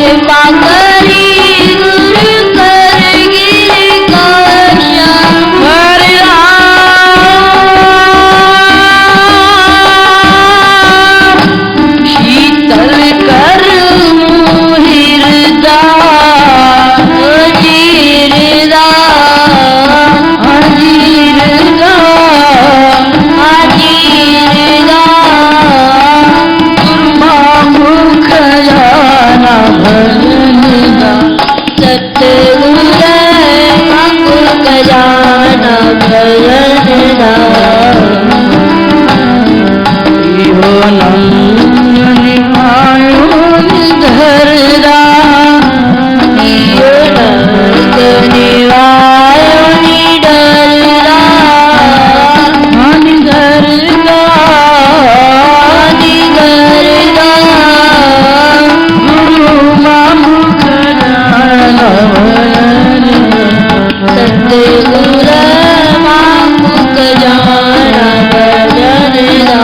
कृपा करी गुरु कर गिरिकाशा हरे राम शीतल कर मुहिरदा अजीरदा अजीरदा अजीरदा मुख जाना भरदा सतगुर मुख जाना भरदा यो नंदनिहायो निधरदा यो नंदनिहायो निधरदा निधरदा निधरदा गुरु मुख जाना सतगुर मुख जाना भरदा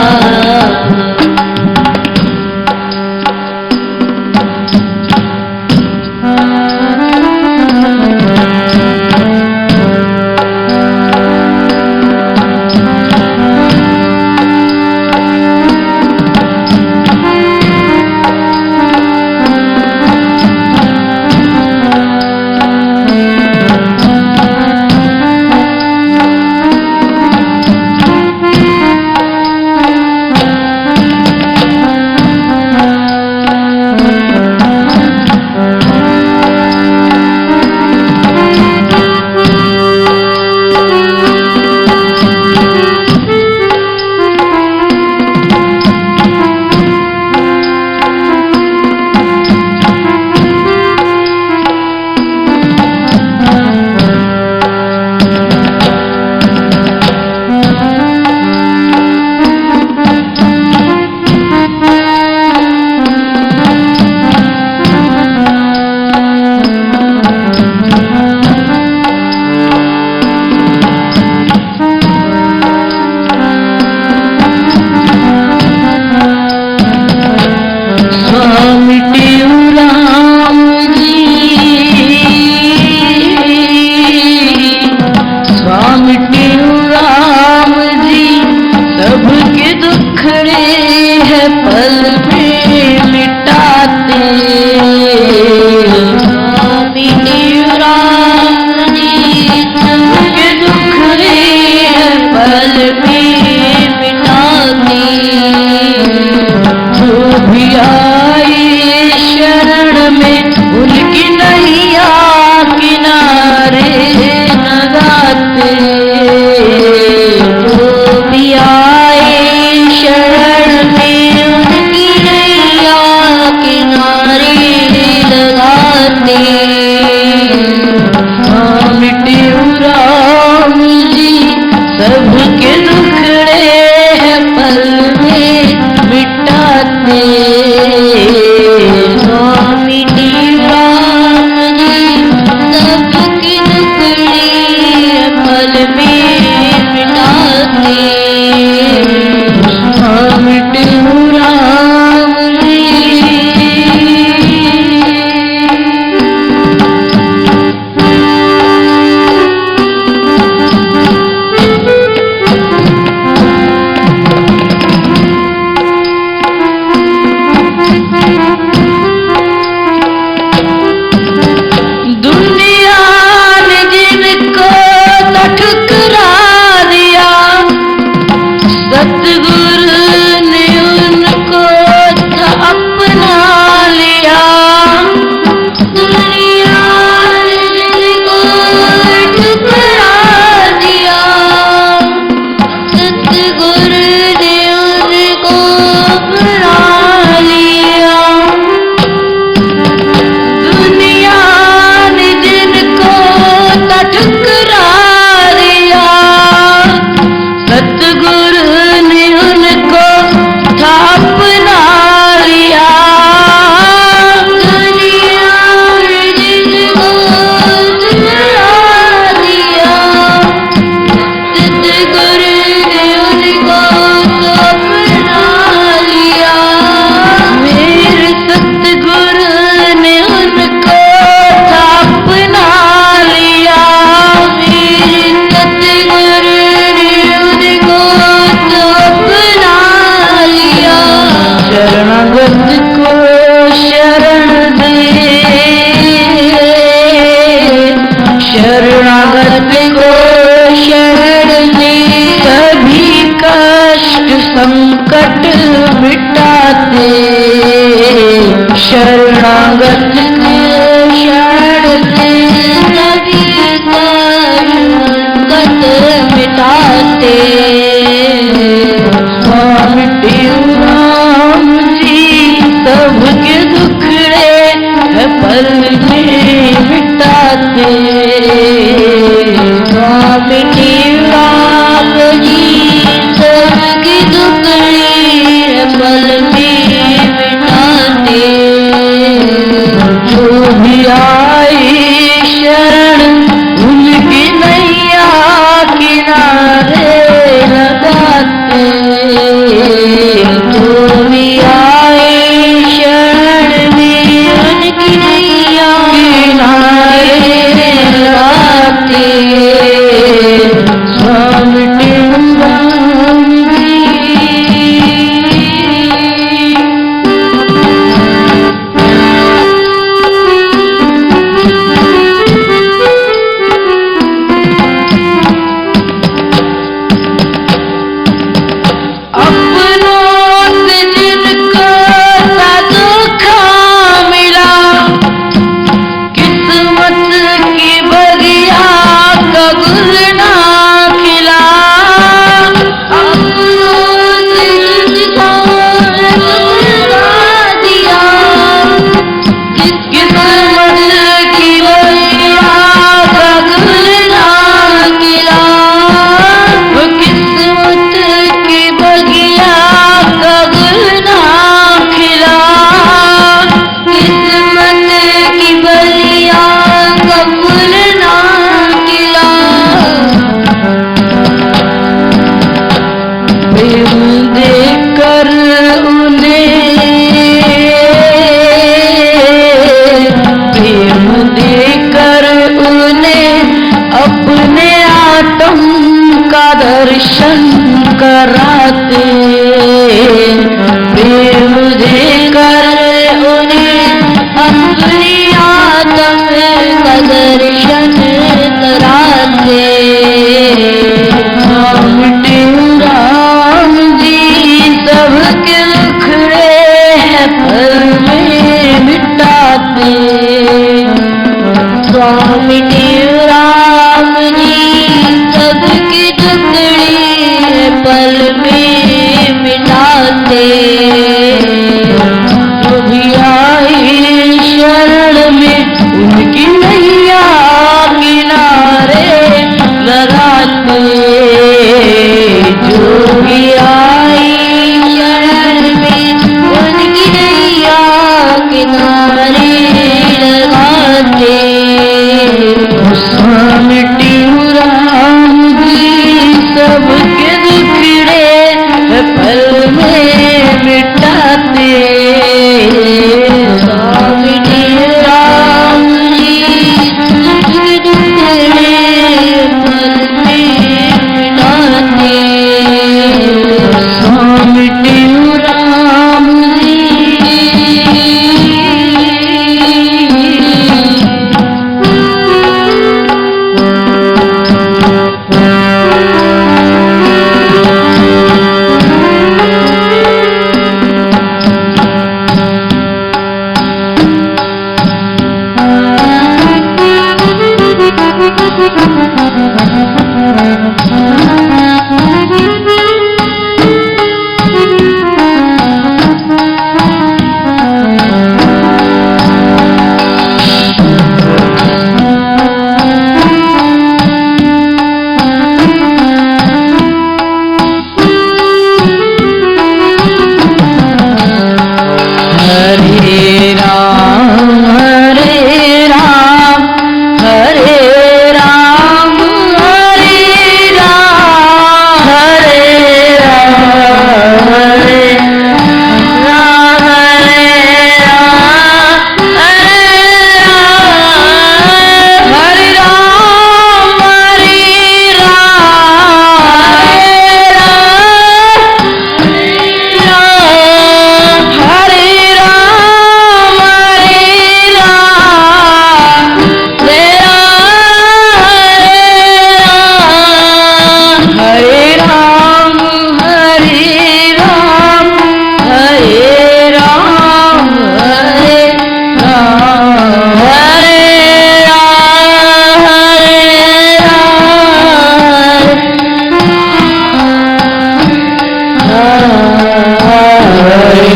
सतगुरु ने उनको शरणागत के शरण सभी संकट मिटाते। स्वामी टेऊराम जी सबके दुखड़े पल में मिटाते। स्वामी टेऊराम जी सबके दुखड़े पल में मिटाते। जो भी आए शरण उनकी नैया किनारे लगाते। जो भी आए शरण में उनकी नैया किनारे लगाते। स्वामी टेऊराम जी। दर्शन कराते। प्रेम देकर उन्हें अपनी आत्म का दर्शन कराते। स्वामी टेऊराम जी सबके दुखड़े पल में मिटाते। स्वामी टेऊराम जी सबकी दुखड़ी पल में मिटाते। जो भी आए शरण में उनकी नैया किनारे लगाते। जो भी आए शरण में उनकी नैया किनारे लगाते।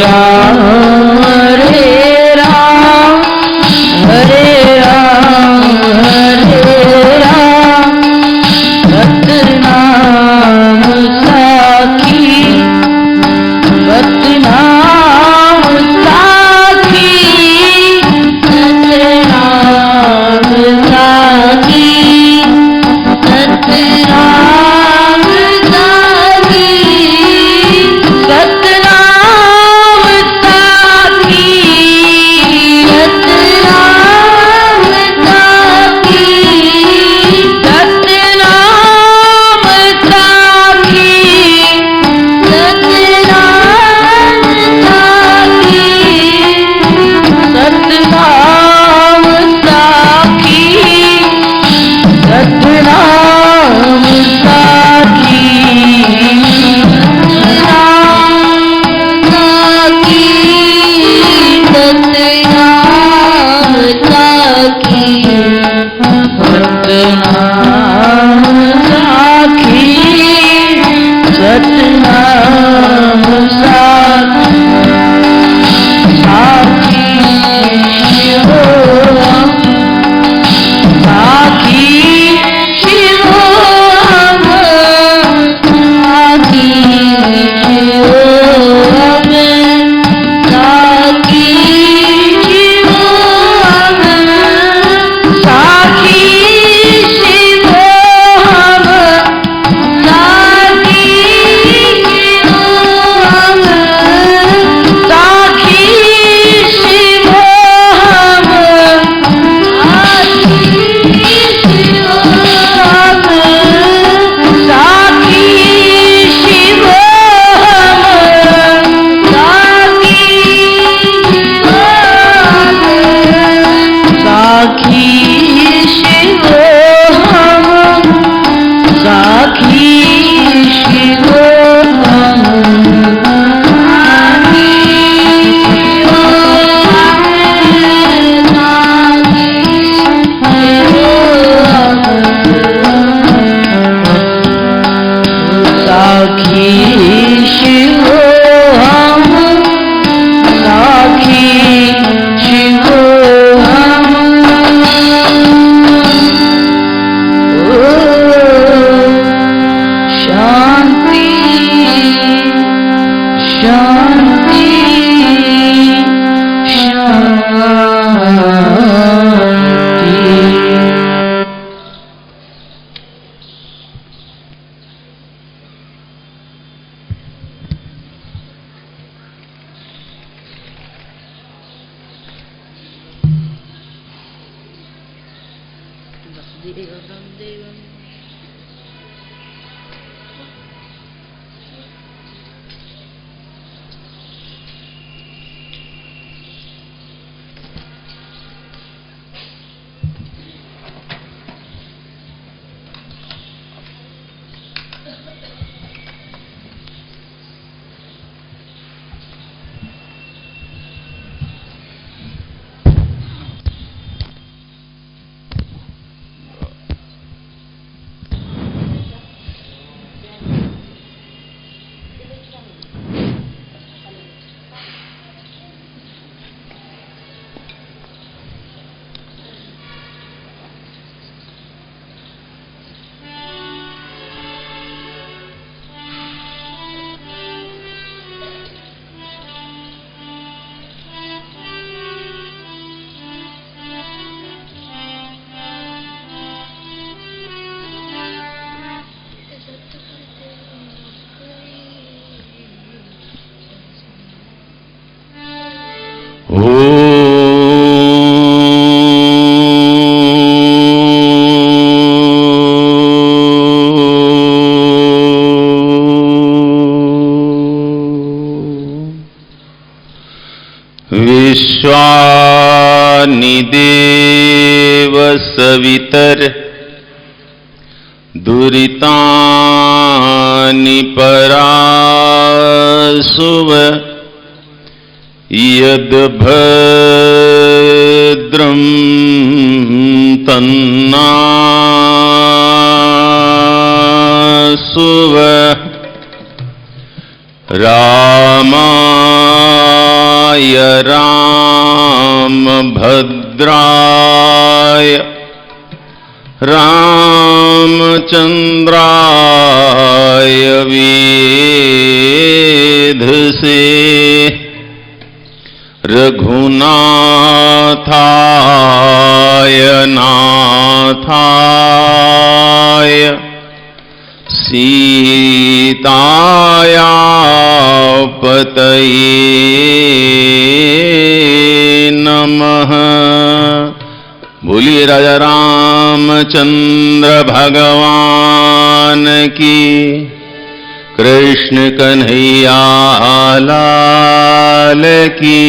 राम हरे राम हरे राम सतनाम साखी सतनाम साखी सतनाम साखी सतनाम साखी सतनाम साखी सतनाम साखी सतनाम साखी सतनाम साखी सतनाम साखी सतनाम साखी सतनाम साखी साखी शिवोहम साखी शिवोहम साखी शिवोहम साखी शिवोहम साखी शिवोहम साखी शिवोहम साखी शिवोहम साखी शिवोहम साखी शिवोहम साखी शिवोहम साखी शिवोहम साखी शिवोहम शांति शांति विश्वानिदेव सवितर दुरितानि परासुव यद्भद्रं तन्नासुव रामा रामभद्राय रामचंद्राय वेधसे रघुनाथाय नाथाय सीताया पतये नमः। बोलिए राजा रामचंद्र भगवान की, कृष्ण कन्हैया लाल की,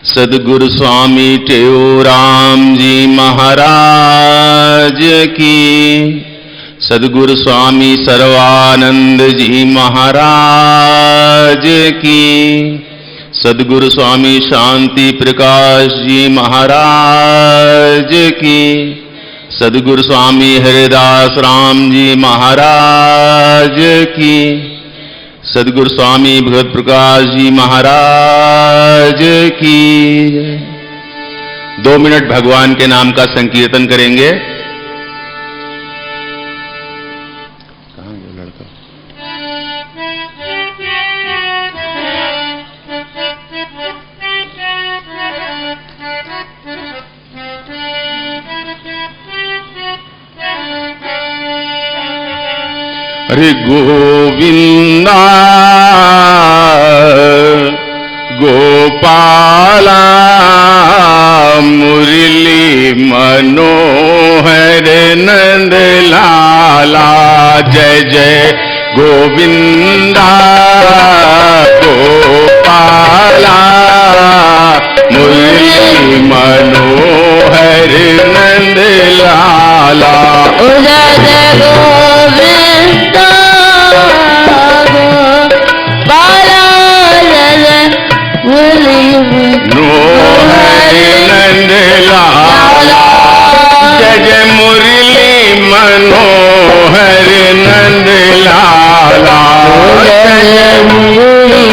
सद्गुरु स्वामी टेऊराम जी महाराज की, सद्गुरु स्वामी सर्वानंद जी महाराज की, सद्गुरु स्वामी शांति प्रकाश जी महाराज की, सद्गुरु स्वामी हरिदास राम जी महाराज की, सद्गुरु स्वामी भगत प्रकाश जी महाराज की। 2 मिनट भगवान के नाम का संकीर्तन करेंगे। कहां गया लड़का? हरे गोविंदा गोपाला मुरली मनोहर नंद लाला, जय जय गोविंदा गोपाला मुरली मनोहर नंद लाला। जय जय गोविंदा गोपाला, जय जय मुरली मनोहर नंद लाला, जय जय मुरली मनोहर नंद लाला, जय जय मुरली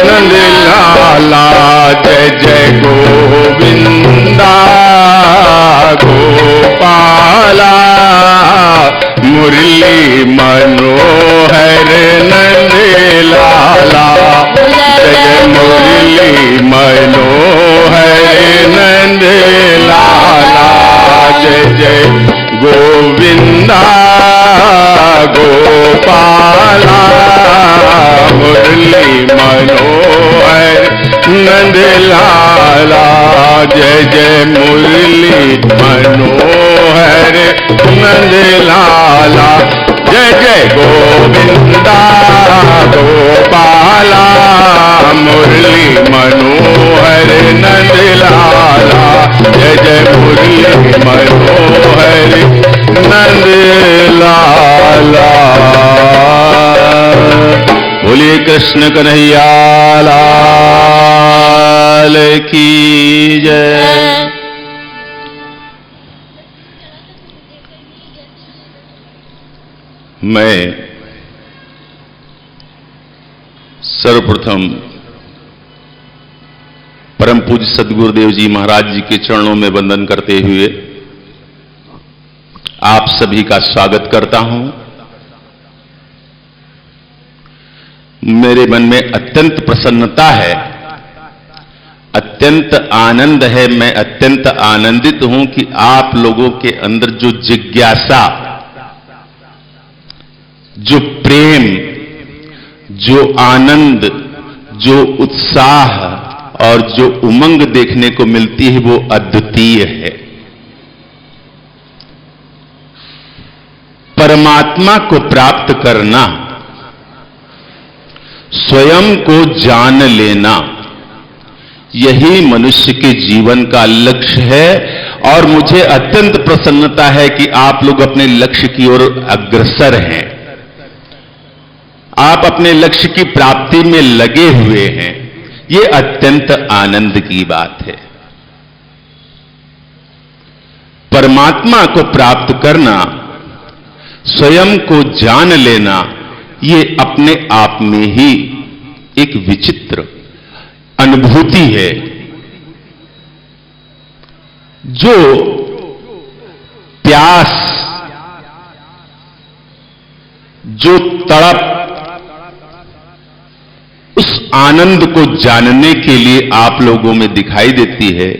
नंद लाला, जय जय गोविंदा गोपाला मुरली मनोहर नंद लाला, जय जय मुरली मनोहर नंद लाला, जय जय गोविंदा गोपाला मुरली मनोहर नंद लाला, जय जय मुरली मनोहर नंद लाला, जय जय गोविंदा गोपाला मुरली मनोहर नंद लाला, जय जय मुरली मनोहर नंद लाला। बोलिए कृष्ण कन्हैया लाल की जय। मैं सर्वप्रथम परम पूज्य सद्गुरुदेव जी महाराज जी के चरणों में वंदन करते हुए आप सभी का स्वागत करता हूं। मेरे मन में अत्यंत प्रसन्नता है, अत्यंत आनंद है। मैं अत्यंत आनंदित हूं कि आप लोगों के अंदर जो जिज्ञासा, जो प्रेम, जो आनंद, जो उत्साह और जो उमंग देखने को मिलती है वो अद्वितीय है। परमात्मा को प्राप्त करना, स्वयं को जान लेना, यही मनुष्य के जीवन का लक्ष्य है। और मुझे अत्यंत प्रसन्नता है कि आप लोग अपने लक्ष्य की ओर अग्रसर हैं, आप अपने लक्ष्य की प्राप्ति में लगे हुए हैं। ये अत्यंत आनंद की बात है। परमात्मा को प्राप्त करना, स्वयं को जान लेना, ये अपने आप में ही एक विचित्र अनुभूति है। जो प्यास, जो तड़प, उस आनंद को जानने के लिए आप लोगों में दिखाई देती है,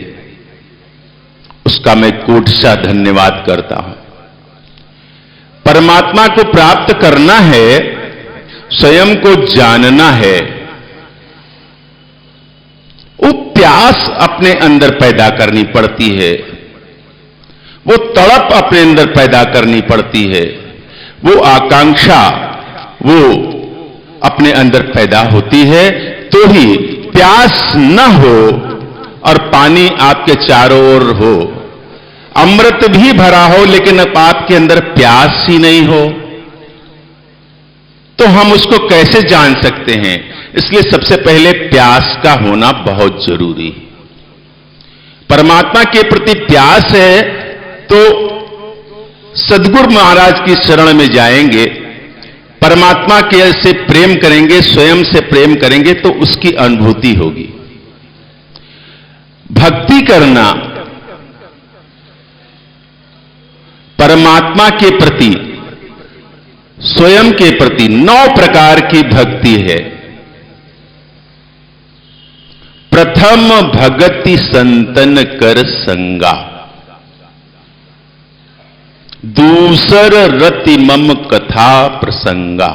उसका मैं कोटसा धन्यवाद करता हूं। परमात्मा को प्राप्त करना है, स्वयं को जानना है, वो प्यास अपने अंदर पैदा करनी पड़ती है, वो तड़प अपने अंदर पैदा करनी पड़ती है, वो आकांक्षा वो अपने अंदर पैदा होती है, तो ही प्यास न हो और पानी आपके चारों ओर हो, अमृत भी भरा हो लेकिन अब आपके अंदर प्यास ही नहीं हो, तो हम उसको कैसे जान सकते हैं? इसलिए सबसे पहले प्यास का होना बहुत जरूरी है। परमात्मा के प्रति प्यास है तो सद्गुरु महाराज की शरण में जाएंगे, परमात्मा के से प्रेम करेंगे, स्वयं से प्रेम करेंगे तो उसकी अनुभूति होगी। भक्ति करना परमात्मा के प्रति, स्वयं के प्रति 9 प्रकार की भक्ति है। प्रथम भगति संतन कर संगा, दूसर रति मम कथा प्रसंगा।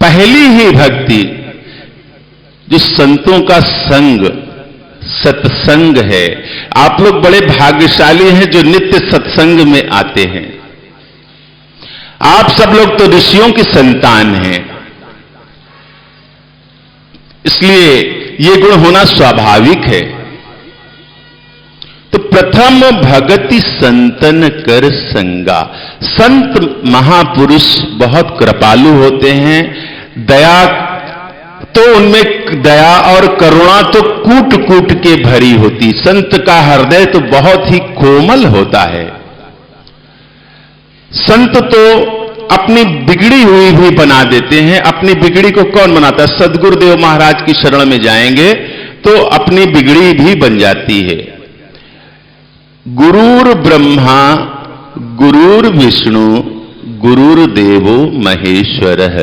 पहली ही भक्ति जो संतों का संग, सत्संग है। आप लोग बड़े भाग्यशाली हैं जो नित्य सत्संग में आते हैं। आप सब लोग तो ऋषियों की संतान हैं, इसलिए ये गुण होना स्वाभाविक है। तो प्रथम भगति संतन कर संगा। संत महापुरुष बहुत कृपालु होते हैं, दया तो उनमें दया और करुणा तो कूट कूट के भरी होती। संत का हृदय तो बहुत ही कोमल होता है। संत तो अपनी बिगड़ी हुई भी बना देते हैं। अपनी बिगड़ी को कौन बनाता है? सद्गुरुदेव महाराज की शरण में जाएंगे तो अपनी बिगड़ी भी बन जाती है। गुरुर ब्रह्मा गुरुर विष्णु गुरुर्देवो महेश्वरः,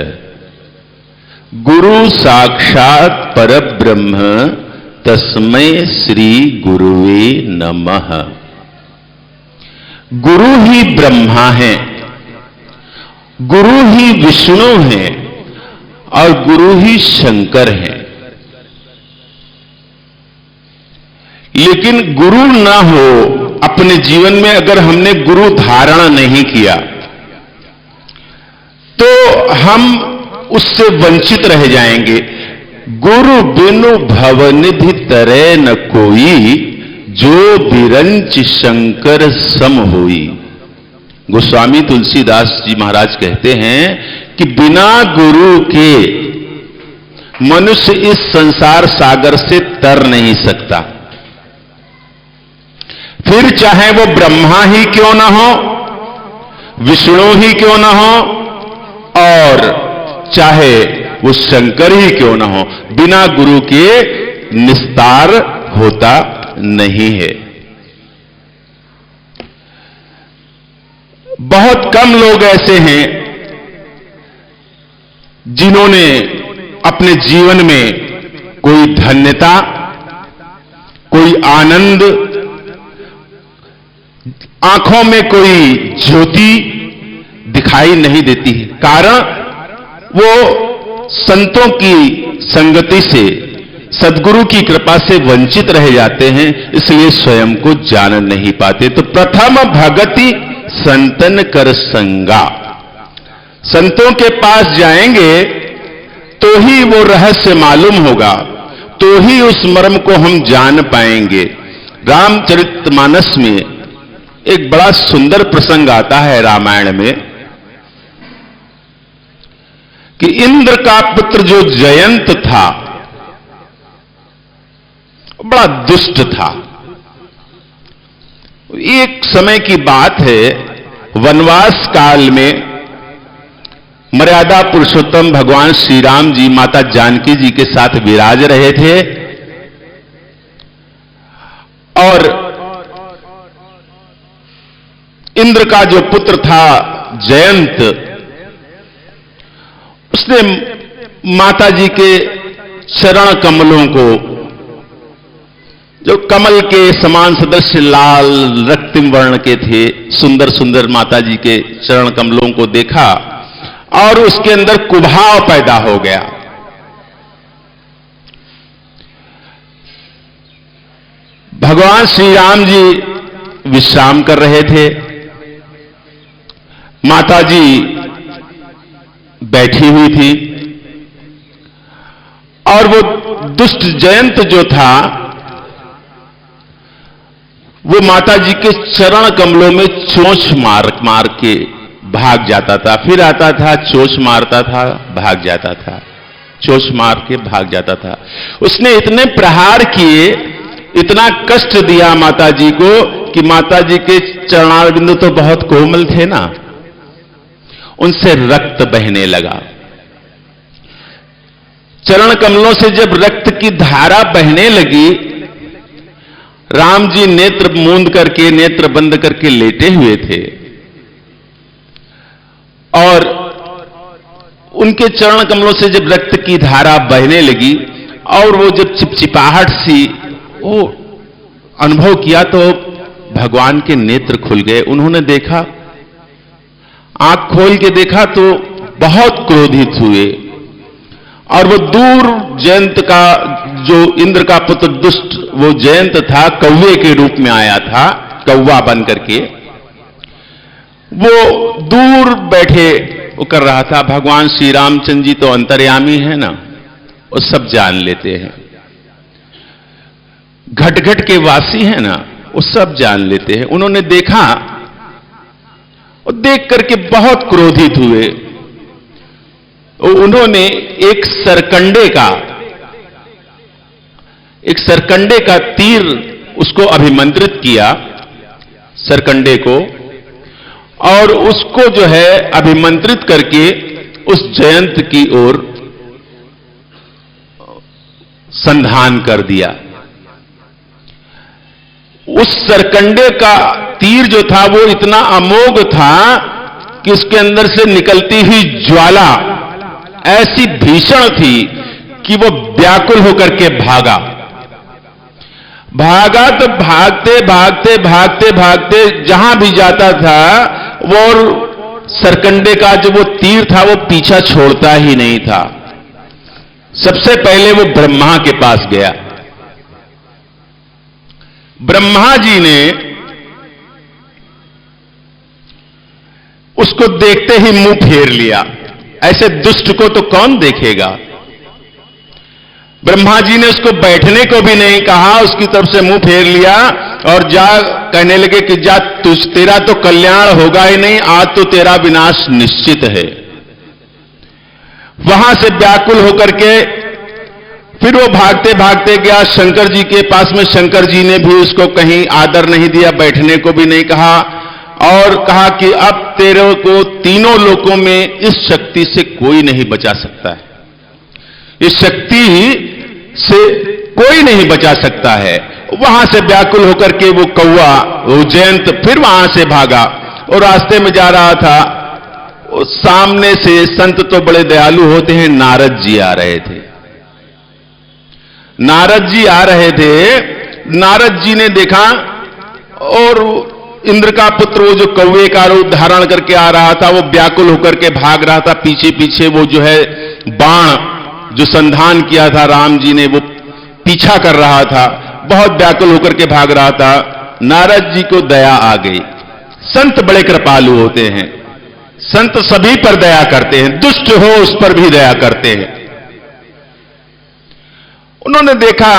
गुरु साक्षात परब्रह्म तस्मै श्री गुरुवे नमः। गुरु ही ब्रह्मा है, गुरु ही विष्णु है और गुरु ही शंकर है। लेकिन गुरु ना हो अपने जीवन में, अगर हमने गुरु धारण नहीं किया तो हम उससे वंचित रह जाएंगे। गुरु बिनु भवनिधि तरै न कोई, जो बिरंच शंकर सम होई। गोस्वामी तुलसीदास जी महाराज कहते हैं कि बिना गुरु के मनुष्य इस संसार सागर से तर नहीं सकता। फिर चाहे वो ब्रह्मा ही क्यों ना हो, विष्णु ही क्यों ना हो और चाहे वो शंकर ही क्यों ना हो, बिना गुरु के निस्तार होता नहीं है। बहुत कम लोग ऐसे हैं जिन्होंने अपने जीवन में कोई धन्यता, कोई आनंद, आंखों में कोई ज्योति दिखाई नहीं देती है। कारण वो संतों की संगति से, सद्गुरु की कृपा से वंचित रह जाते हैं, इसलिए स्वयं को जान नहीं पाते। तो प्रथम भगति संतन कर संगा, संतों के पास जाएंगे तो ही वो रहस्य मालूम होगा, तो ही उस मर्म को हम जान पाएंगे। रामचरितमानस में एक बड़ा सुंदर प्रसंग आता है रामायण में कि इंद्र का पुत्र जो जयंत था बड़ा दुष्ट था। एक समय की बात है, वनवास काल में मर्यादा पुरुषोत्तम भगवान श्री राम जी माता जानकी जी के साथ विराज रहे थे और इंद्र का जो पुत्र था जयंत, उसने माता जी के चरण कमलों को, जो कमल के समान सदृश लाल रक्तिम वर्ण के थे, सुंदर सुंदर माता जी के चरण कमलों को देखा और उसके अंदर कुभाव पैदा हो गया। भगवान श्री राम जी विश्राम कर रहे थे, माता जी बैठी हुई थी और वो दुष्ट जयंत जो था वो माता जी के चरण कमलों में चोंच मार के भाग जाता था, फिर आता था, चोंच मारता था, भाग जाता था, चोंच मार के भाग जाता था। उसने इतने प्रहार किए, इतना कष्ट दिया माता जी को कि माता जी के चरणारविंद तो बहुत कोमल थे ना, उनसे रक्त बहने लगा। चरण कमलों से जब रक्त की धारा बहने लगी, राम जी नेत्र मूंद करके, नेत्र बंद करके लेटे हुए थे और उनके चरण कमलों से जब रक्त की धारा बहने लगी और वो जब चिपचिपाहट सी वो अनुभव किया तो भगवान के नेत्र खुल गए। उन्होंने देखा, आंख खोल के देखा तो बहुत क्रोधित हुए और वो दूर जयंत का, जो इंद्र का पुत्र दुष्ट वो जयंत था, कौवे के रूप में आया था, कौवा बन करके वो दूर बैठे वो कर रहा था। भगवान श्री रामचंद्र जी तो अंतर्यामी है ना, वो सब जान लेते हैं, घट घट के वासी है ना, वो सब जान लेते हैं। उन्होंने देखा और देख करके बहुत क्रोधित हुए। उन्होंने एक सरकंडे का तीर उसको अभिमंत्रित किया, सरकंडे को, और उसको जो है अभिमंत्रित करके उस जयंत की ओर संधान कर दिया। उस सरकंडे का तीर जो था वो इतना अमोघ था कि उसके अंदर से निकलती हुई ज्वाला ऐसी भीषण थी कि वो व्याकुल होकर के भागा तो भागते भागते भागते भागते जहां भी जाता था वो सरकंडे का जो वो तीर था वो पीछा छोड़ता ही नहीं था। सबसे पहले वो ब्रह्मा के पास गया। ब्रह्मा जी ने उसको देखते ही मुंह फेर लिया। ऐसे दुष्ट को तो कौन देखेगा। ब्रह्मा जी ने उसको बैठने को भी नहीं कहा, उसकी तरफ से मुंह फेर लिया और जा कहने लगे कि जा तेरा तो कल्याण होगा ही नहीं, आज तो तेरा विनाश निश्चित है। वहां से व्याकुल होकर के फिर वो भागते भागते गया शंकर जी के पास में। शंकर जी ने भी उसको कहीं आदर नहीं दिया, बैठने को भी नहीं कहा और कहा कि अब तेरे को तीनों लोकों में इस शक्ति से कोई नहीं बचा सकता है, इस शक्ति से कोई नहीं बचा सकता है। वहां से व्याकुल होकर के वो कौवा, वो जयंत फिर वहां से भागा और रास्ते में जा रहा था। सामने से संत तो बड़े दयालु होते हैं, नारद जी आ रहे थे। नारद जी आ रहे थे, नारद जी ने देखा और इंद्र का पुत्र वो जो कौवे का रूप धारण करके आ रहा था वो व्याकुल होकर के भाग रहा था। पीछे पीछे वो जो है बाण जो संधान किया था राम जी ने वो पीछा कर रहा था, बहुत व्याकुल होकर के भाग रहा था। नारद जी को दया आ गई। संत बड़े कृपालु होते हैं, संत सभी पर दया करते हैं, दुष्ट हो उस पर भी दया करते हैं। उन्होंने देखा,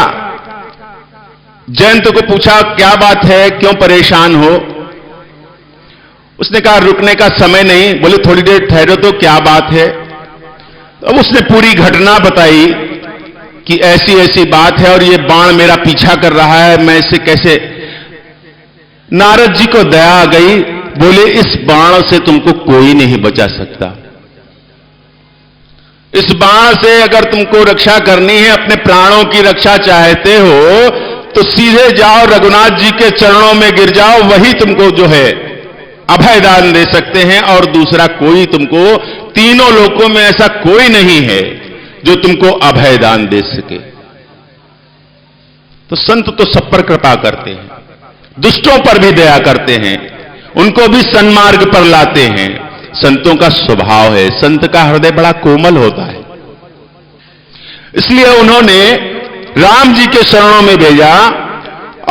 जयंत को पूछा क्या बात है, क्यों परेशान हो। उसने कहा रुकने का समय नहीं। बोले थोड़ी देर ठहरो तो क्या बात है। अब उसने पूरी घटना बताई कि ऐसी ऐसी बात है और ये बाण मेरा पीछा कर रहा है, मैं इसे कैसे। नारद जी को दया आ गई, बोले इस बाण से तुमको कोई नहीं बचा सकता, इस बाण से अगर तुमको रक्षा करनी है, अपने प्राणों की रक्षा चाहते हो, तो सीधे जाओ रघुनाथ जी के चरणों में गिर जाओ, वही तुमको जो है अभय दान दे सकते हैं। और दूसरा कोई तुमको, तीनों लोकों में ऐसा कोई नहीं है जो तुमको अभय दान दे सके। तो संत तो सब पर कृपा करते हैं, दुष्टों पर भी दया करते हैं, उनको भी सन्मार्ग पर लाते हैं। संतों का स्वभाव है, संत का हृदय बड़ा कोमल होता है। इसलिए उन्होंने राम जी के चरणों में भेजा,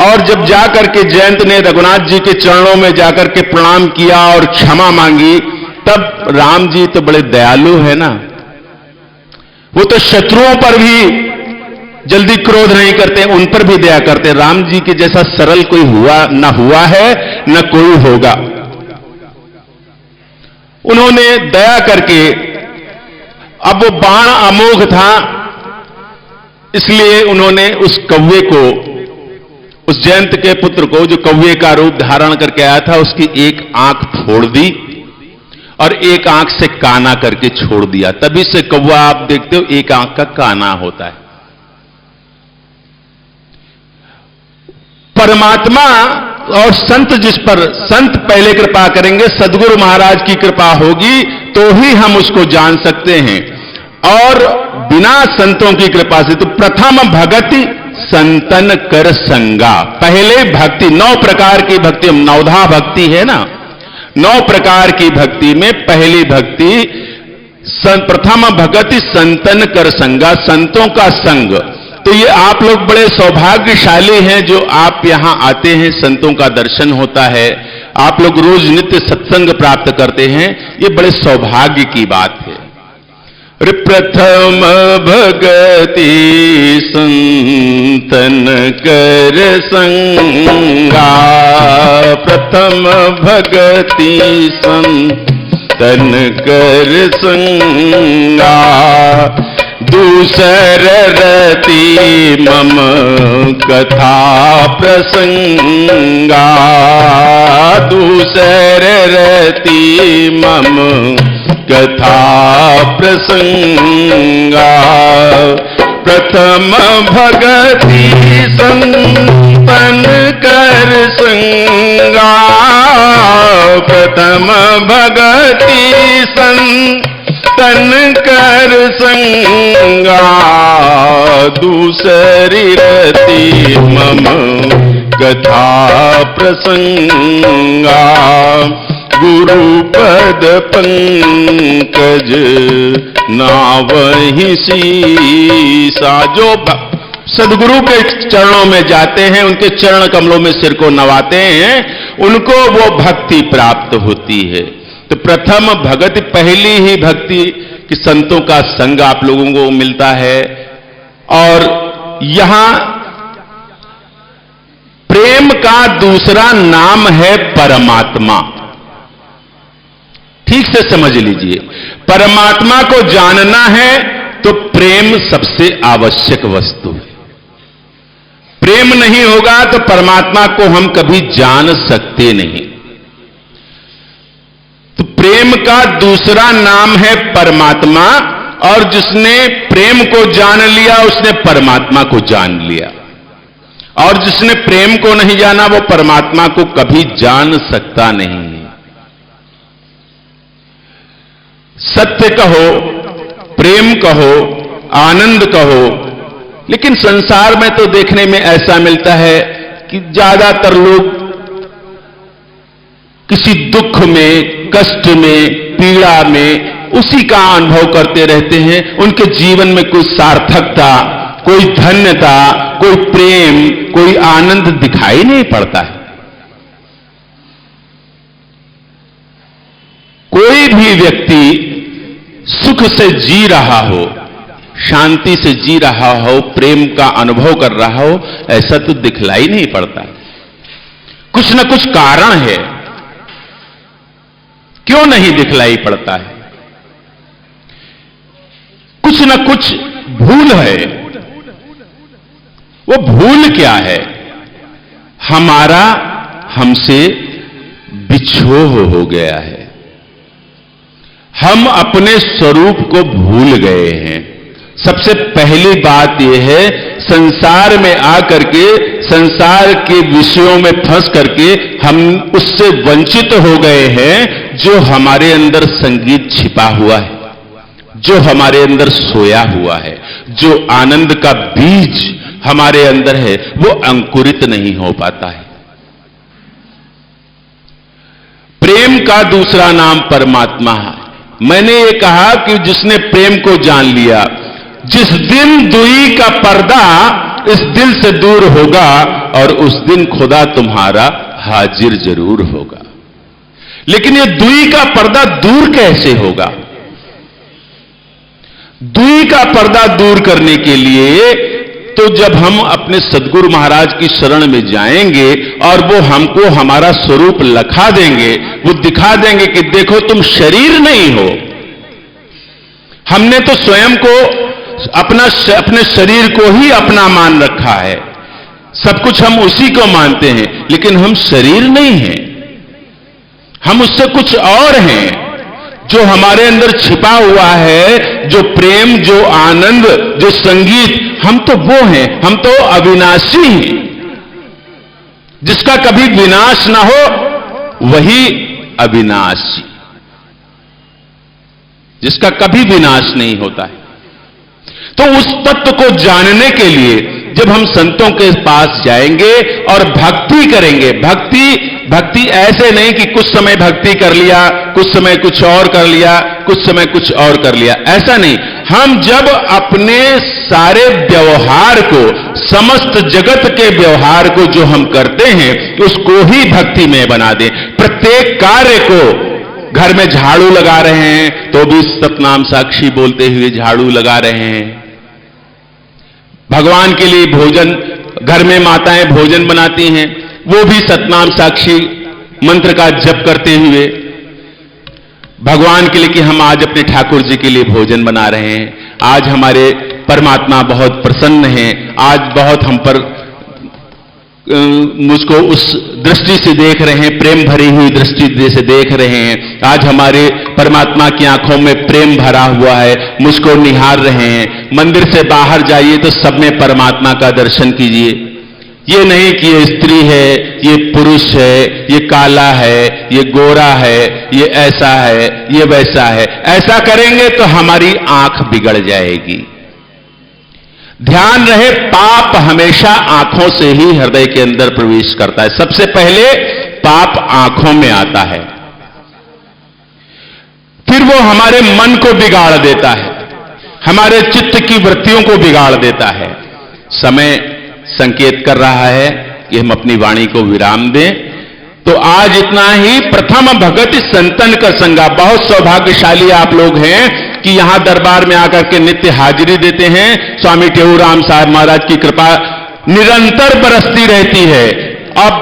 और जब जाकर के जयंत ने रघुनाथ जी के चरणों में जाकर के प्रणाम किया और क्षमा मांगी, तब राम जी तो बड़े दयालु है ना, वो तो शत्रुओं पर भी जल्दी क्रोध नहीं करते, उन पर भी दया करते। राम जी के जैसा सरल कोई हुआ है न कोई होगा। उन्होंने दया करके, अब वो बाण अमोघ था, इसलिए उन्होंने उस कौवे को, उस जयंत के पुत्र को जो कौवे का रूप धारण करके आया था, उसकी एक आंख फोड़ दी और एक आंख से काना करके छोड़ दिया। तभी से कौवा आप देखते हो एक आंख का काना होता है। परमात्मा और संत जिस पर, संत पहले कृपा करेंगे, सदगुरु महाराज की कृपा होगी तो ही हम उसको जान सकते हैं, और बिना संतों की कृपा से तो प्रथम भगति संतन कर संगा। पहले भक्ति, 9 प्रकार की भक्ति, नवधा भक्ति है ना, 9 प्रकार की भक्ति में पहली भक्ति प्रथम भगति संतन कर संगा, संतों का संग। तो ये आप लोग बड़े सौभाग्यशाली हैं जो आप यहां आते हैं, संतों का दर्शन होता है, आप लोग रोज नित्य सत्संग प्राप्त करते हैं, ये बड़े सौभाग्य की बात है। प्रथम भगति संतन कर संगा, प्रथम भगति संतन कर संगा, दूसर रति मम कथा प्रसंगा, दूसर रति मम कथा प्रसंगा, प्रथम भगति संतन कर संगा, प्रथम भगति संतन कर संगा, दूसरी रति मम कथा प्रसंगा, गुरुपद पंकज नावहि सीसा। जो सदगुरु के चरणों में जाते हैं, उनके चरण कमलों में सिर को नवाते हैं, उनको वो भक्ति प्राप्त होती है। तो प्रथम भगति, पहली ही भक्ति कि संतों का संग आप लोगों को मिलता है। और यहां प्रेम का दूसरा नाम है परमात्मा। ठीक से समझ लीजिए, परमात्मा को जानना है तो प्रेम सबसे आवश्यक वस्तु है। प्रेम नहीं होगा तो परमात्मा को हम कभी जान सकते नहीं। तो प्रेम का दूसरा नाम है परमात्मा, और जिसने प्रेम को जान लिया उसने परमात्मा को जान लिया, और जिसने प्रेम को नहीं जाना वो परमात्मा को कभी जान सकता नहीं। सत्य कहो, प्रेम कहो, आनंद कहो, लेकिन संसार में तो देखने में ऐसा मिलता है कि ज्यादातर लोग किसी दुख में, कष्ट में, पीड़ा में उसी का अनुभव करते रहते हैं। उनके जीवन में कोई सार्थकता, कोई धन्यता, कोई प्रेम, कोई आनंद दिखाई नहीं पड़ता है। कोई भी व्यक्ति सुख से जी रहा हो, शांति से जी रहा हो, प्रेम का अनुभव कर रहा हो, ऐसा तो दिखलाई नहीं पड़ता। कुछ न कुछ कारण है, क्यों नहीं दिखलाई पड़ता है? कुछ न कुछ भूल है। वो भूल क्या है? हमारा हमसे बिछोह हो गया है, हम अपने स्वरूप को भूल गए हैं। सबसे पहली बात यह है, संसार में आकर के, संसार के विषयों में फंस करके हम उससे वंचित हो गए हैं जो हमारे अंदर संगीत छिपा हुआ है, जो हमारे अंदर सोया हुआ है, जो आनंद का बीज हमारे अंदर है, वो अंकुरित नहीं हो पाता है। प्रेम का दूसरा नाम परमात्मा है। मैंने ये कहा कि जिसने प्रेम को जान लिया, जिस दिन दुई का पर्दा इस दिल से दूर होगा और उस दिन खुदा तुम्हारा हाजिर जरूर होगा। लेकिन ये दुई का पर्दा दूर कैसे होगा? दुई का पर्दा दूर करने के लिए तो जब हम अपने सद्गुरु महाराज की शरण में जाएंगे और वो हमको हमारा स्वरूप लखा देंगे, वो दिखा देंगे कि देखो तुम शरीर नहीं हो। हमने तो स्वयं को अपने शरीर को ही अपना मान रखा है, सब कुछ हम उसी को मानते हैं, लेकिन हम शरीर नहीं हैं, हम उससे कुछ और हैं। जो हमारे अंदर छिपा हुआ है, जो प्रेम, जो आनंद, जो संगीत, हम तो वो हैं, हम तो अविनाशी हैं। जिसका कभी विनाश ना हो वही अविनाशी, जिसका कभी विनाश नहीं होता है। तो उस तत्व को जानने के लिए जब हम संतों के पास जाएंगे और भक्ति करेंगे, भक्ति ऐसे नहीं कि कुछ समय भक्ति कर लिया, कुछ समय कुछ और कर लिया, कुछ समय कुछ और कर लिया, ऐसा नहीं। हम जब अपने सारे व्यवहार को, समस्त जगत के व्यवहार को जो हम करते हैं, उसको ही भक्ति में बना दें। प्रत्येक कार्य को, घर में झाड़ू लगा रहे हैं तो भी सतनाम साक्षी बोलते हुए झाड़ू लगा रहे हैं। भगवान के लिए भोजन, घर में माताएं भोजन बनाती हैं, वो भी सतनाम साक्षी मंत्र का जप करते हुए। भगवान के लिए कि हम आज अपने ठाकुर जी के लिए भोजन बना रहे हैं, आज हमारे परमात्मा बहुत प्रसन्न हैं, आज बहुत हम पर मुझको उस दृष्टि से देख रहे हैं, प्रेम भरी हुई दृष्टि से देख रहे हैं। आज हमारे परमात्मा की आंखों में प्रेम भरा हुआ है, मुझको निहार रहे हैं। मंदिर से बाहर जाइए तो सब में परमात्मा का दर्शन कीजिए। ये नहीं कि ये स्त्री है, ये पुरुष है, ये काला है, ये गोरा है, ये ऐसा है, ये वैसा है। ऐसा करेंगे तो हमारी आंख बिगड़ जाएगी। ध्यान रहे, पाप हमेशा आंखों से ही हृदय के अंदर प्रवेश करता है। सबसे पहले पाप आंखों में आता है, फिर वो हमारे मन को बिगाड़ देता है, हमारे चित्त की वृत्तियों को बिगाड़ देता है। समय संकेत कर रहा है कि हम अपनी वाणी को विराम दें। तो आज इतना ही। प्रथम भगत संतन का संगा। बहुत सौभाग्यशाली आप लोग हैं कि यहां दरबार में आकर के नित्य हाजिरी देते हैं। स्वामी टेऊराम साहब महाराज की कृपा निरंतर बरसती रहती है। अब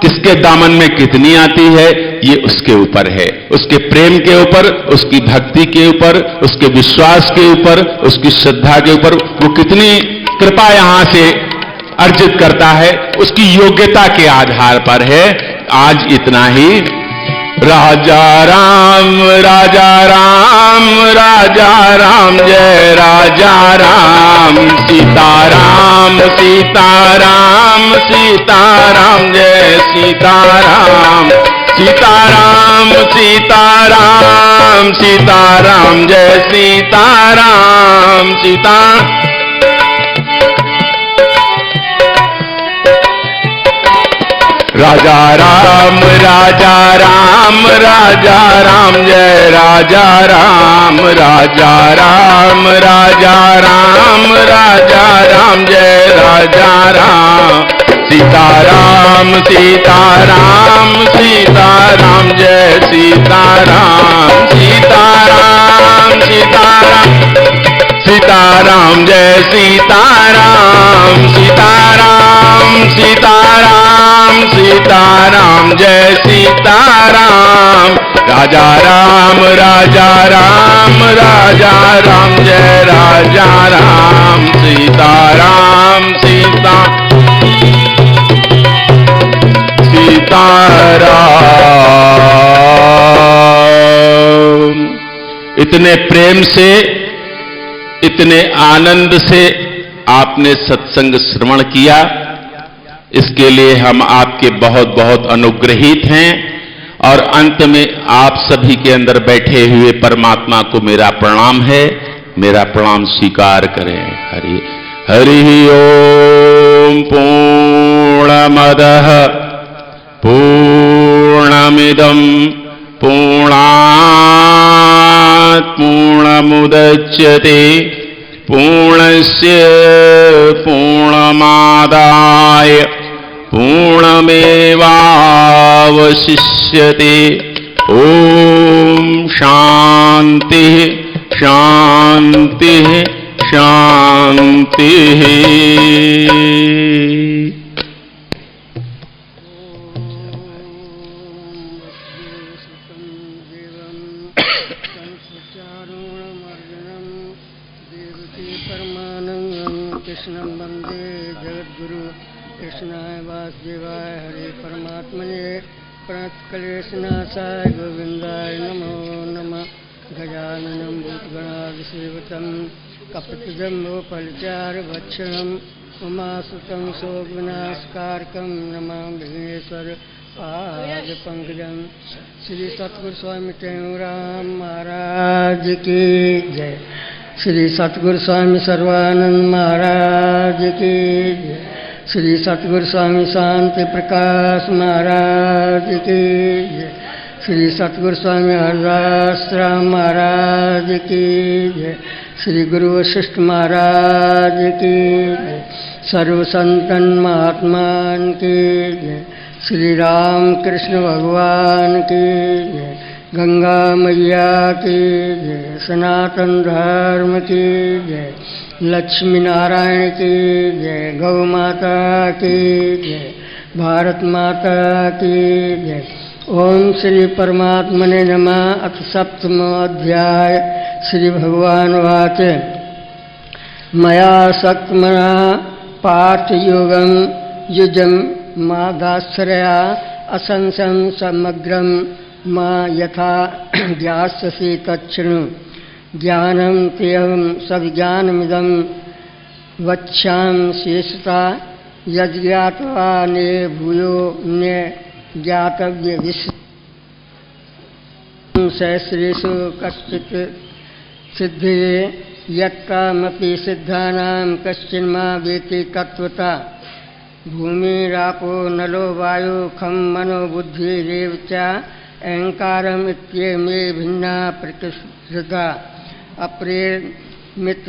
किसके दामन में कितनी आती है, ये उसके ऊपर है, उसके प्रेम के ऊपर, उसकी भक्ति के ऊपर, उसके विश्वास के ऊपर, उसकी श्रद्धा के ऊपर वो कितनी कृपा यहां से अर्जित करता है, उसकी योग्यता के आधार पर है। आज इतना ही। राजा राम राजा राम राजा राम जय राजा राम। सीताराम सीताराम सीताराम जय सीताराम। सीताराम सीताराम सीताराम जय सीताराम। सीता राजा राम राजा राम राजा राम जय राजा राम। राजा राम राजा राम राजा राम जय राजा राम। सीताराम सीताराम सीताराम जय सीताराम। सीताराम सीताराम सीताराम जय सीताराम। सीताराम सीताराम सीताराम जय सीताराम। राजा राम राजा राम राजा राम जय राजा राम। सीताराम सीता सीताराम। इतने प्रेम से, इतने आनंद से आपने सत्संग श्रवण किया, इसके लिए हम आपके बहुत बहुत अनुग्रहित हैं। और अंत में आप सभी के अंदर बैठे हुए परमात्मा को मेरा प्रणाम है, मेरा प्रणाम स्वीकार करें। हरि हरि ओम। पूर्णमदः पूर्णमिदं पूर्णात् पूर्णमुदच्यते पूर्णस्य पूर्णमादाय पूर्णमेवावशिष्यते। ओम शांति शांति शांति। कृष्णं वंदे जगद्गुरु कृष्णाय वासुदेवाय हरे परमात्मने प्रणतक्लेशनाशाय गोविंदाय नमो नमः। गजाननं भूतगणाधिसेवितं कपितजम्बोफलचारुभक्षणं उमासुतं शोकविनाशकारकं नमामि विघ्नेश्वर पादपङ्कजं। श्री सतगुरु स्वामी टेऊराम महाराज की जय। श्री सतगुरु स्वामी सर्वानंद महाराज की जय। श्री सतगुरु स्वामी शांति प्रकाश महाराज की जय। श्री सतगुरु स्वामी हरदास राम महाराज की जय। श्री गुरु वशिष्ठ महाराज की जय। सर्व संतन महात्मान की जय। श्री राम कृष्ण भगवान की जय। गंगा मैया की जय। सनातन धर्म की जय। लक्ष्मी नारायण की जय। गौ माता की जय। भारत माता की जय। ओम श्री परमात्मने नमः। अथ सप्तमो अध्याय। श्री भगवान वाच मया सक्मना पाठ योगम युजम मादाश्रया असंशं समग्रम मां यथा ज्ञास्यसि तच्छृणु। ज्ञानं तेऽहं सविज्ञानमिदं वक्ष्यामि शेषतः यज्ञात्वा ने भूयो न ज्ञातव्यविषयं सहस्रेषु कश्चित् सिद्धये यत्कामपि सिद्धानां कश्चिन्मा वेति तत्त्वतः। भूमिरापो नलो वायु खं मनो बुद्धिरेव च अहंकारम इत्येमे भिन्ना प्रकृतिधा। अप्रेमित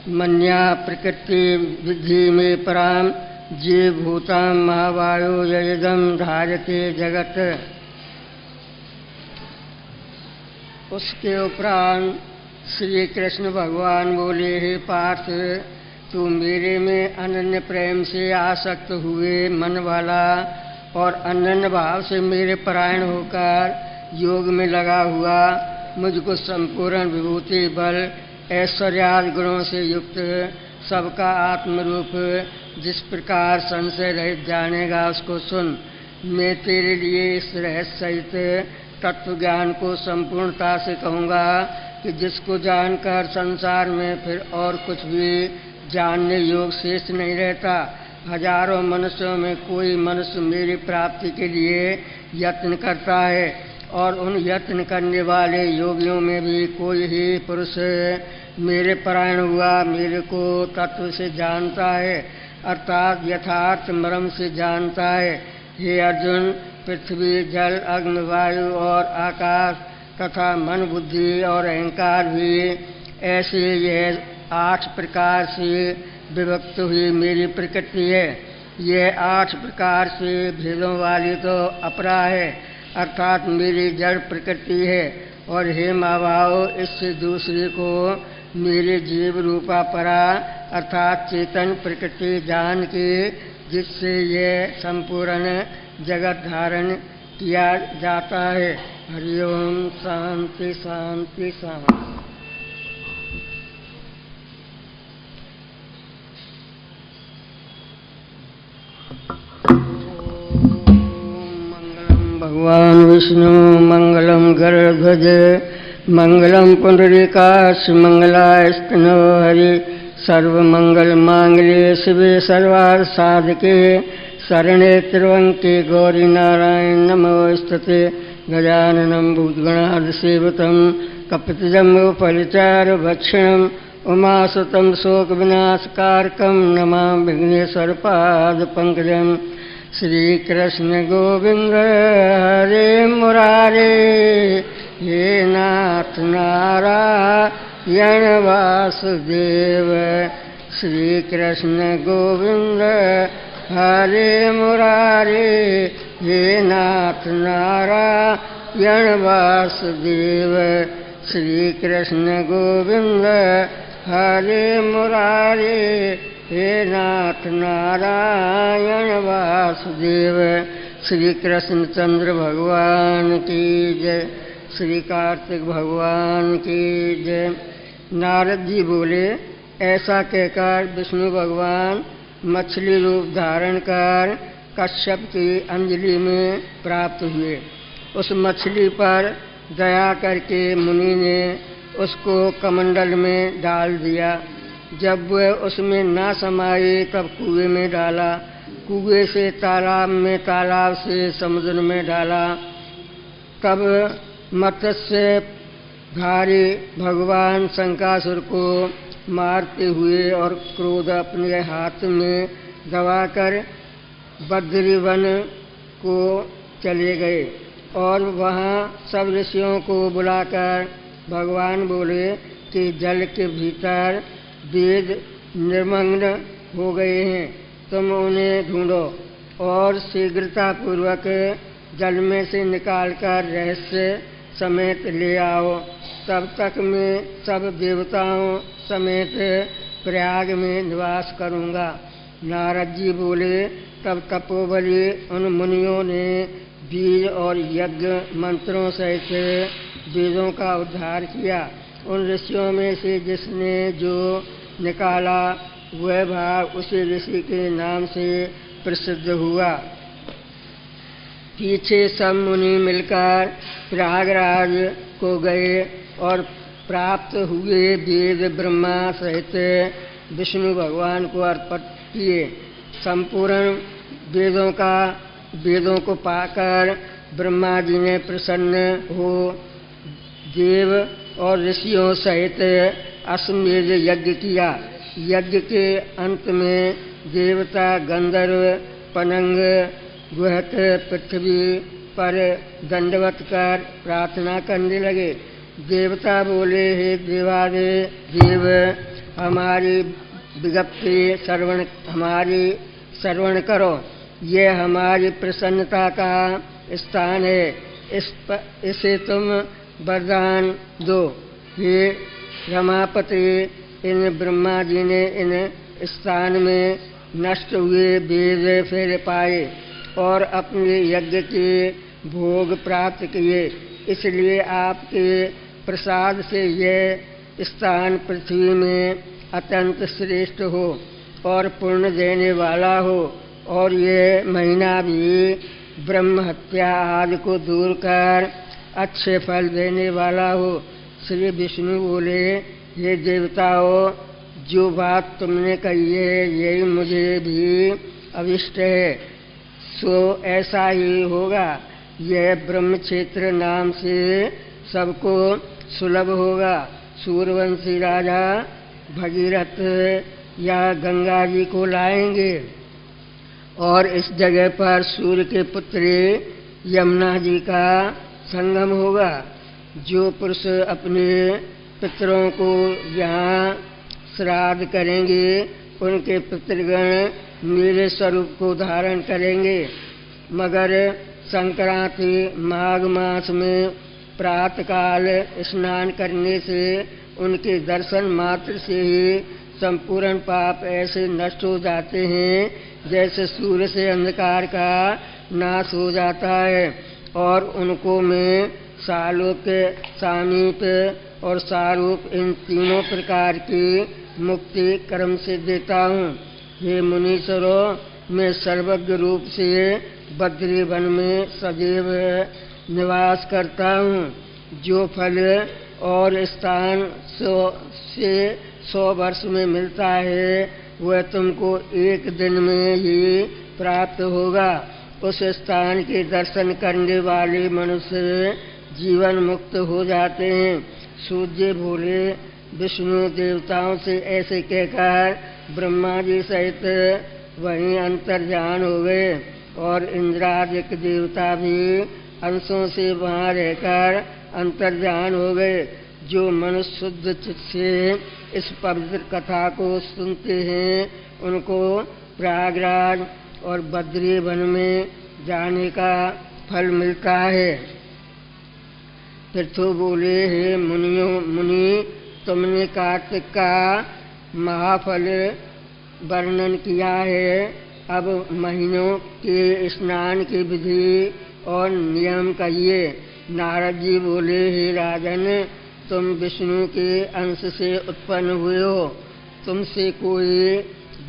मन्या प्रकृति विधि में पराम जीव भूतां महावायु यदम धारते जगत। उसके उपरांत श्री कृष्ण भगवान बोले, हे पार्थ, तू मेरे में अनन्य प्रेम से आसक्त हुए मन वाला और अनन्य भाव से मेरे परायण होकर योग में लगा हुआ मुझको संपूर्ण विभूति बल ऐश्वर्यादि गुणों से युक्त सबका आत्मरूप जिस प्रकार संशय रहित जानेगा उसको सुन। मैं तेरे लिए इस रहस्य सहित तत्व ज्ञान को संपूर्णता से कहूँगा कि जिसको जानकर संसार में फिर और कुछ भी जानने योग शेष नहीं रहता। हजारों मनुष्यों में कोई मनुष्य मेरी प्राप्ति के लिए यत्न करता है और उन यत्न करने वाले योगियों में भी कोई ही पुरुष मेरे परायण हुआ मेरे को तत्व से जानता है, अर्थात यथार्थ मर्म से जानता है। हे अर्जुन, पृथ्वी जल अग्नि वायु और आकाश तथा मन बुद्धि और अहंकार भी ऐसे यह 8 प्रकार से विभक्त हुई मेरी प्रकृति है। यह 8 प्रकार से भेदों वाली तो अपरा है, अर्थात मेरी जड़ प्रकृति है। और हे महाभाव, इससे दूसरे को मेरे जीव रूपा परा अर्थात चेतन प्रकृति जान के जिससे यह संपूर्ण जगत धारण किया जाता है। हरिओम शांति शांति शांति। भगवान विष्णु मंगलम गरुड़ध्वज मंगलम पुंडरीकाक्ष मंगलास्तनो हरि सर्वमंगल मांगल्ये शिवे सर्वार्थ साधके शरणे त्र्यंबके गौरी नारायण नमोस्तुते। गजाननं भूतगणाधिसेवितं कपितजम्बूफलचारु भक्षणम् उमासुतं शोकविनाशकारकं नमामि विघ्नेश्वरपादपङ्कजम्। श्रीकृष्ण गोविंद हरे मुरारे हे नाथ नारायण वासुदेव। श्रीकृष्ण गोविंद हरे मुरारे हे नाथ नारायण वासुदेव। श्रीकृष्ण गोविंद हरे मुरारे हे नाथ नारायण वासुदेव। श्री कृष्ण चंद्र भगवान की जय। श्री कार्तिक भगवान की जय। नारद जी बोले, ऐसा कहकर विष्णु भगवान मछली रूप धारण कर कश्यप की अंजलि में प्राप्त हुए। उस मछली पर दया करके मुनि ने उसको कमंडल में डाल दिया। जब वह उसमें ना समाये तब कुएं में डाला, कुएं से तालाब में, तालाब से समुद्र में डाला। तब मत्स्य धारी भगवान शंकासुर को मारते हुए और क्रोध अपने हाथ में दबाकर बद्रीवन को चले गए और वहाँ सब ऋषियों को बुलाकर भगवान बोले कि जल के भीतर वेद निर्मग्न हो गए हैं, तुम उन्हें ढूंढो और शीघ्रतापूर्वक जल में से निकालकर रहस्य समेत ले आओ। तब तक मैं सब देवताओं समेत प्रयाग में निवास करूँगा। नारद जी बोले, तब तपोबली उन मुनियों ने बीज और यज्ञ मंत्रों सहित वेदों का उद्धार किया। उन ऋषियों में से जिसने जो निकाला वह भाग उसी ऋषि के नाम से प्रसिद्ध हुआ। पीछे सब मुनि मिलकर प्रयागराज को गए और प्राप्त हुए वेद ब्रह्मा सहित विष्णु भगवान को अर्पित किए। संपूर्ण वेदों को पाकर ब्रह्मा जी ने प्रसन्न हो देव और ऋषियों सहित अश्वमेध यज्ञ किया। यज्ञ के अंत में देवता गंधर्व पनंग गुहत पृथ्वी पर दंडवत कर प्रार्थना करने लगे। देवता बोले, हे देवादिदेव, हमारी विज्ञप्ति श्रवण करो। यह हमारी प्रसन्नता का स्थान है, इसे तुम वरदान दो। हे रमापति, इन ब्रह्मा जी ने इन स्थान में नष्ट हुए वेद फिर पाए और अपने यज्ञ के भोग प्राप्त किए, इसलिए आपके प्रसाद से यह स्थान पृथ्वी में अत्यंत श्रेष्ठ हो और पुण्य देने वाला हो और ये महीना भी ब्रह्म हत्या आदि को दूर कर अच्छे फल देने वाला हो। श्री विष्णु बोले, ये देवताओं, जो बात तुमने कही है यही मुझे भी अभिष्ट है, सो ऐसा ही होगा। यह ब्रह्म क्षेत्र नाम से सबको सुलभ होगा। सूर्यवंशी राजा भगीरथ या गंगा जी को लाएंगे और इस जगह पर सूर्य के पुत्री यमुना जी का संगम होगा। जो पुरुष अपने पितरों को यहाँ श्राद्ध करेंगे उनके पितृगण मेरे स्वरूप को धारण करेंगे। मगर संक्रांति माघ मास में प्रातःकाल स्नान करने से उनके दर्शन मात्र से ही संपूर्ण पाप ऐसे नष्ट हो जाते हैं जैसे सूर्य से अंधकार का नाश हो जाता है। और उनको मैं सालोक्य, सामीप्य और सारूप इन तीनों प्रकार की मुक्ति क्रम से देता हूँ। हे मुनीश्वरों, मैं सर्वज्ञ रूप से बद्रीवन में सदैव निवास करता हूँ। जो फल और स्थान 100 वर्ष में मिलता है, वह तुमको एक दिन में ही प्राप्त होगा। उस स्थान के दर्शन करने वाले मनुष्य जीवन मुक्त हो जाते हैं। सूर्य बोले, विष्णु देवताओं से ऐसे कहकर ब्रह्मा जी सहित वहीं अंतर्ध्यान हो गए और इंद्रादिक देवता भी अंशों से वहाँ रहकर अंतर्ध्यान हो गए। जो मनुष्य शुद्ध चित्त से इस पवित्र कथा को सुनते हैं, उनको प्रयागराज और बद्री वन में जाने का फल मिलता है। फिर तो बोले, हे मुनि, तुमने कार्तिक का महाफल वर्णन किया है। अब महीनों के स्नान की विधि और नियम कहिए। नारद जी बोले, हे राजन, तुम विष्णु के अंश से उत्पन्न हुए हो, तुमसे कोई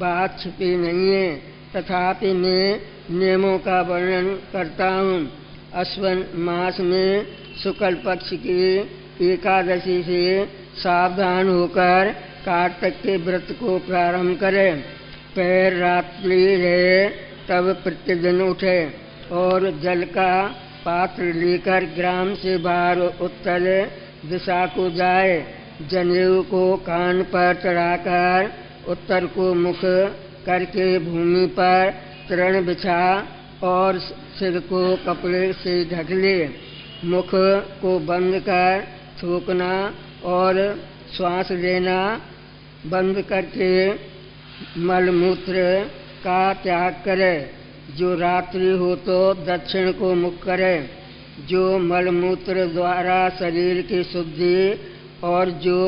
बात छिपी नहीं है। तथापि मैं नियमों का वर्णन करता हूँ। अश्विन मास में शुक्ल पक्ष की एकादशी से सावधान होकर कार्तिक के व्रत को प्रारंभ करें। पैर रात्रि रहे तब प्रतिदिन उठे और जल का पात्र लेकर ग्राम से बाहर उत्तर दिशा को जाए। जनेऊ को कान पर चढ़ाकर उत्तर को मुख करके भूमि पर तृण बिछा और सिर को कपड़े से ढक ले। मुख को बंद कर थूकना और श्वास लेना बंद करके मलमूत्र का त्याग करे। जो रात्रि हो तो दक्षिण को मुख करे। जो मलमूत्र द्वारा शरीर की शुद्धि और जो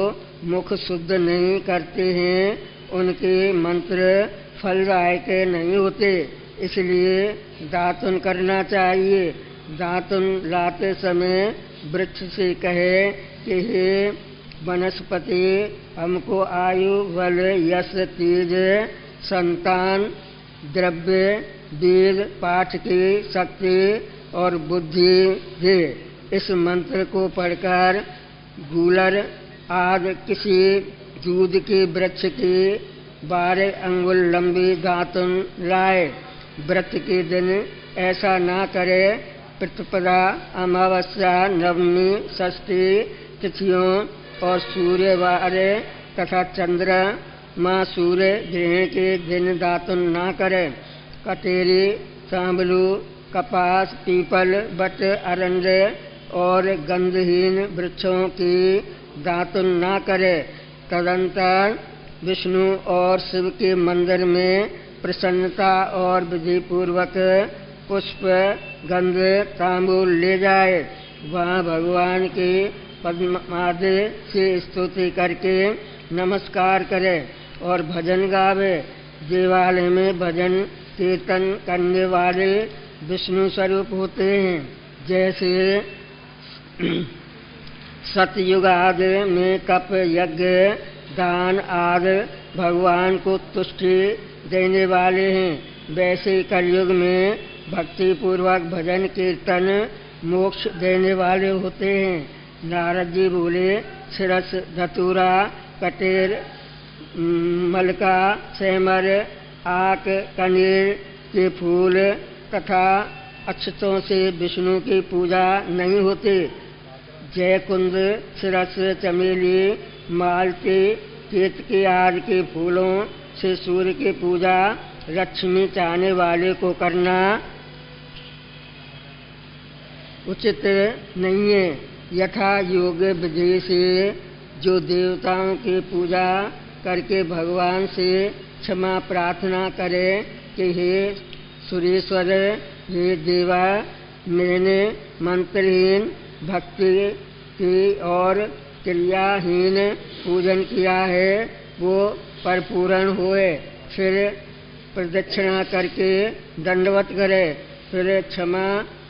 मुख शुद्ध नहीं करते हैं, उनके मंत्र फलदायक नहीं होते, इसलिए दातुन करना चाहिए। दातुन लाते समय वृक्ष से कहे कि हे वनस्पति, हमको आयु, बल, यश, तेज, संतान, द्रव्य, वेद पाठ की शक्ति और बुद्धि दे। इस मंत्र को पढ़कर गूलर आदि किसी दूध के वृक्ष की 12 अंगुल लंबी दातुन लाए। व्रत के दिन ऐसा ना करे। प्रतिपदा, अमावस्या, नवमी, षष्ठी तिथियों और सूर्यवार तथा चंद्रमा सूर्य ग्रहण के दिन दातुन ना करे। कटेरी, सांबलू, कपास, पीपल, बट, अरण्य और गंधहीन वृक्षों की दातुन ना करे। तदंतर विष्णु और शिव के मंदिर में प्रसन्नता और विधि पूर्वक पुष्प, गंध, तांबूल ले जाए। वहाँ भगवान की पद्मादि से स्तुति करके नमस्कार करे और भजन गावे। देवालय में भजन कीर्तन करने वाले विष्णु स्वरूप होते हैं। जैसे सतयुग आदि में तप, यज्ञ, दान आदि भगवान को तुष्टि देने वाले हैं, वैसे कलयुग में भक्ति पूर्वक भजन कीर्तन मोक्ष देने वाले होते हैं। नारद जी बोले, शिरस, धतूरा, कटेर, मलका, सेमर, आक, कनेर के फूल तथा अक्षतों से विष्णु की पूजा नहीं होती। जयकुंद, शिरस, चमेली, मालती, केतकी आदि के फूलों से सूर्य की पूजा लक्ष्मी चाहने वाले को करना उचित नहीं है। यथा योग विधि से जो देवताओं की पूजा करके भगवान से क्षमा प्रार्थना करे कि हे सुरेश्वर, हे देवा, मैंने मंत्रहीन भक्ति की और क्रियाहीन पूजन किया है, वो परिपूर्ण होए। फिर प्रदक्षिणा करके दंडवत करे, फिर क्षमा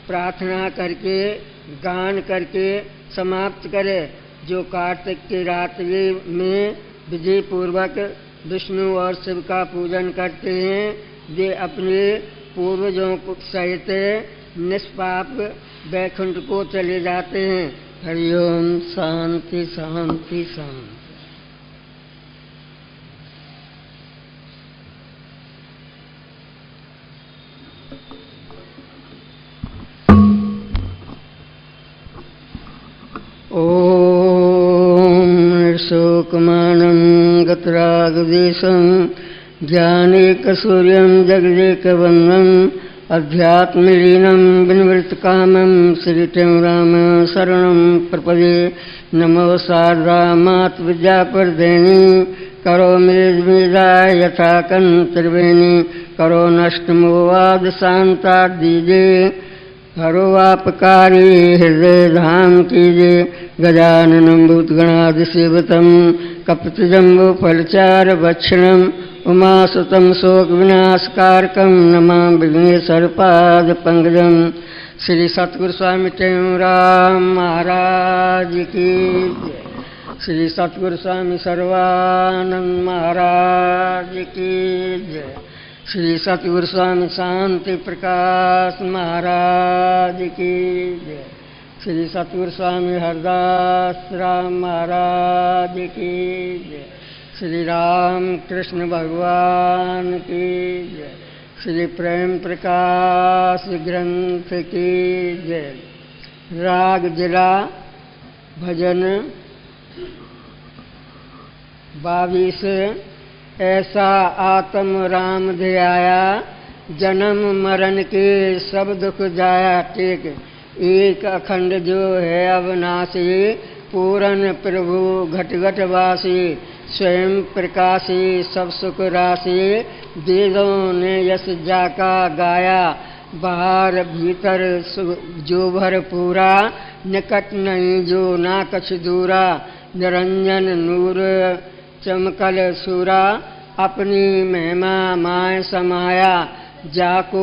प्रार्थना करके गान करके समाप्त करे। जो कार्तिक की रात्रि में विधि पूर्वक विष्णु और शिव का पूजन करते हैं, वे अपने पूर्वजों सहित निष्पाप वैकुंठ को चले जाते हैं। हरि ओम। शांति शांति शांति। ओम शोकमानं गतरागदेशं ज्ञानेकसूर्यं जगदेकवन्दं अध्यात्मलीनं विनिवृत्तकामं श्रीतं राम शरणं प्रपदे। नमो शारदा मातृविद्याप्रदेनी करोमि मेधा यथा कंत्रिवेणी करो नष्टमोवाद शांता दीजे हरो आपकारी हृदय धाम कीजे। गजाननं भूतगणादिसेवितं कपितजम्बो फलचार भक्षणं उमासुतं शोक विनाशकारकं नमामि विघ्नेश्वरपाद पंकजं। श्री सतगुरु स्वामी टेमराम महाराज की जय। श्री सतगुरु स्वामी सर्वानंद महाराज की जय। श्री सतगुरु स्वामी शांति प्रकाश महाराज की जय। श्री सतगुरु स्वामी हरदास राम महाराज की जय। श्री राम कृष्ण भगवान की जय। श्री प्रेम प्रकाश ग्रंथ की जय। राग जिला भजन 22। ऐसा आत्म राम ध्याया जन्म मरण के सब दुख जाया टेक। एक अखंड जो है अविनाशी पूरन प्रभु घट घट वासी स्वयं प्रकाशी सब सुख राशि। वेदों ने यश जाका गाया बाहर भीतर जो भर पूरा निकट नहीं जो ना कछ दूरा। निरंजन नूर चमकल सूरा अपनी महिमा माय समाया जाको